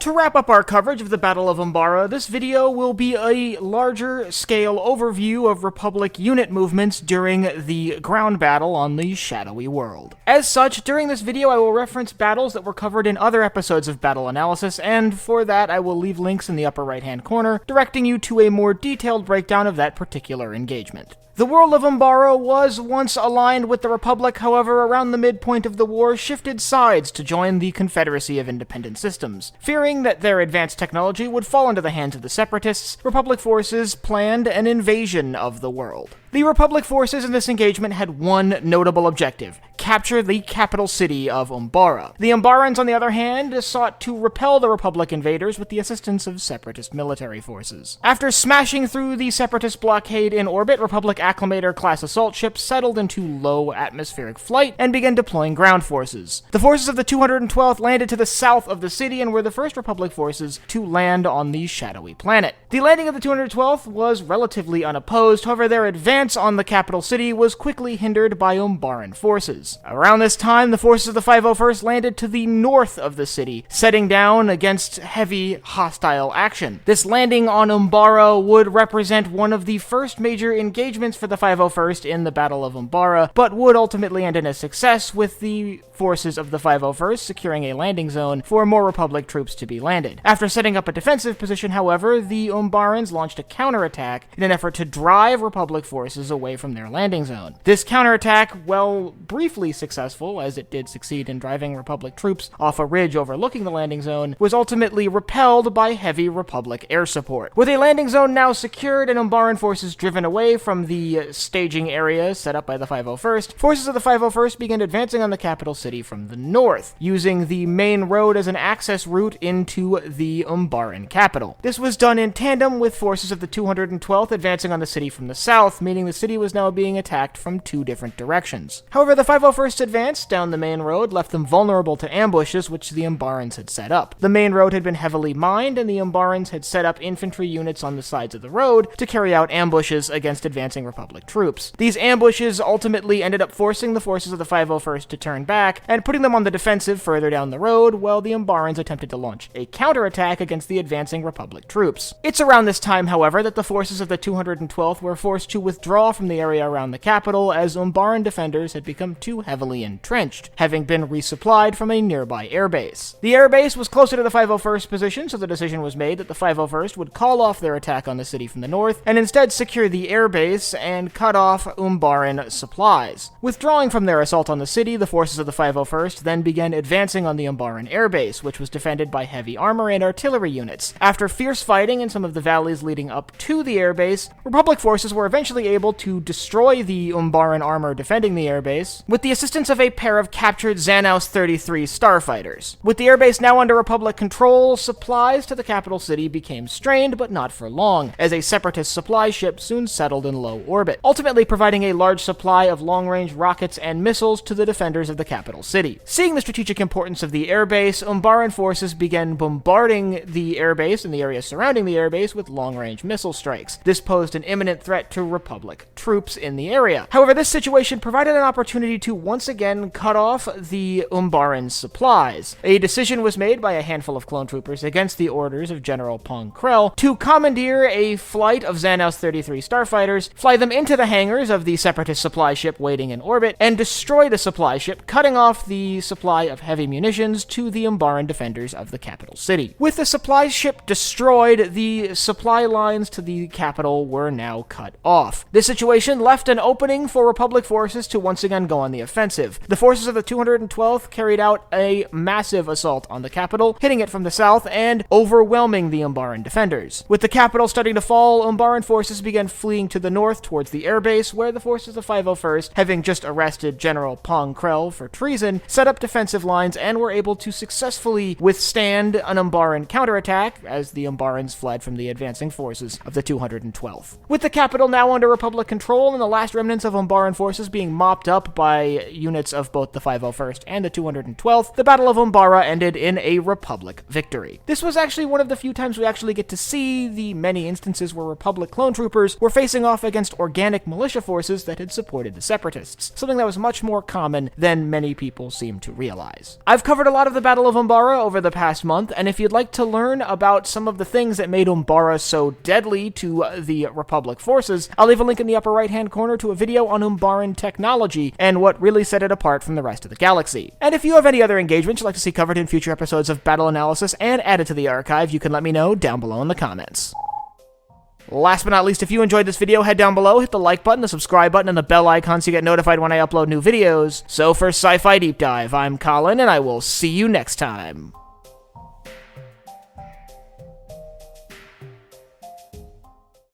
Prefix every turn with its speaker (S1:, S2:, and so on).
S1: To wrap up our coverage of the Battle of Umbara, this video will be a larger scale overview of Republic unit movements during the ground battle on the shadowy world. As such, during this video I will reference battles that were covered in other episodes of Battle Analysis, and for that I will leave links in the upper right hand corner, directing you to a more detailed breakdown of that particular engagement. The world of Umbara was once aligned with the Republic, however, around the midpoint of the war, shifted sides to join the Confederacy of Independent Systems. Fearing that their advanced technology would fall into the hands of the Separatists, Republic forces planned an invasion of the world. The Republic forces in this engagement had one notable objective: capture the capital city of Umbara. The Umbarans, on the other hand, sought to repel the Republic invaders with the assistance of Separatist military forces. After smashing through the Separatist blockade in orbit, Republic Acclamator-class assault ships settled into low atmospheric flight and began deploying ground forces. The forces of the 212th landed to the south of the city and were the first Republic forces to land on the shadowy planet. The landing of the 212th was relatively unopposed, however their advance on the capital city was quickly hindered by Umbaran forces. Around this time, the forces of the 501st landed to the north of the city, setting down against heavy hostile action. This landing on Umbara would represent one of the first major engagements for the 501st in the Battle of Umbara, but would ultimately end in a success, with the forces of the 501st securing a landing zone for more Republic troops to be landed. After setting up a defensive position, however, the Umbarans launched a counterattack in an effort to drive Republic forces away from their landing zone. This counterattack, while briefly successful, as it did succeed in driving Republic troops off a ridge overlooking the landing zone, was ultimately repelled by heavy Republic air support. With a landing zone now secured and Umbaran forces driven away from the staging area set up by the 501st, forces of the 501st began advancing on the capital city from the north, using the main road as an access route into the Umbaran capital. This was done in tandem with forces of the 212th advancing on the city from the south, meaning the city was now being attacked from two different directions. However, the 501st advance down the main road left them vulnerable to ambushes which the Umbarans had set up. The main road had been heavily mined, and the Umbarans had set up infantry units on the sides of the road to carry out ambushes against advancing Republic troops. These ambushes ultimately ended up forcing the forces of the 501st to turn back and putting them on the defensive further down the road, while the Umbarans attempted to launch a counterattack against the advancing Republic troops. It's around this time, however, that the forces of the 212th were forced to withdraw from the area around the capital, as Umbaran defenders had become too heavily entrenched, having been resupplied from a nearby airbase. The airbase was closer to the 501st position, so the decision was made that the 501st would call off their attack on the city from the north, and instead secure the airbase and cut off Umbaran supplies. Withdrawing from their assault on the city, the forces of the 501st then began advancing on the Umbaran airbase, which was defended by heavy armor and artillery units. After fierce fighting in some of the valleys leading up to the airbase, Republic forces were eventually able to destroy the Umbaran armor defending the airbase, with the assistance of a pair of captured Xanaus 33 starfighters. With the airbase now under Republic control, supplies to the capital city became strained, but not for long, as a Separatist supply ship soon settled in low orbit, ultimately providing a large supply of long-range rockets and missiles to the defenders of the capital city. Seeing the strategic importance of the airbase, Umbaran forces began bombarding the airbase and the area surrounding the airbase with long-range missile strikes. This posed an imminent threat to Republic troops in the area. However, this situation provided an opportunity to once again cut off the Umbaran supplies. A decision was made by a handful of clone troopers against the orders of General Pong Krell to commandeer a flight of Xanaus 33 starfighters, fly them into the hangars of the Separatist supply ship waiting in orbit, and destroy the supply ship, cutting off the supply of heavy munitions to the Umbaran defenders of the capital city. With the supply ship destroyed, the supply lines to the capital were now cut off. This situation left an opening for Republic forces to once again go on the offensive. The forces of the 212th carried out a massive assault on the capital, hitting it from the south and overwhelming the Umbaran defenders. With the capital starting to fall, Umbaran forces began fleeing to the north towards the airbase, where the forces of 501st, having just arrested General Pong Krell for treason, set up defensive lines and were able to successfully withstand an Umbaran counterattack as the Umbarans fled from the advancing forces of the 212th. With the capital now under Republic control and the last remnants of Umbaran forces being mopped up by units of both the 501st and the 212th, the Battle of Umbara ended in a Republic victory. This was actually one of the few times we actually get to see the many instances where Republic clone troopers were facing off against organic militia forces that had supported the Separatists, something that was much more common than many people seem to realize. I've covered a lot of the Battle of Umbara over the past month, and if you'd like to learn about some of the things that made Umbara so deadly to the Republic forces, I'll leave a link in the upper right-hand corner to a video on Umbaran technology and what really set it apart from the rest of the galaxy. And if you have any other engagements you'd like to see covered in future episodes of Battle Analysis and added to the archive, you can let me know down below in the comments. Last but not least, if you enjoyed this video, head down below, hit the like button, the subscribe button, and the bell icon so you get notified when I upload new videos. So for Sci-Fi Deep Dive, I'm Colin, and I will see you next time.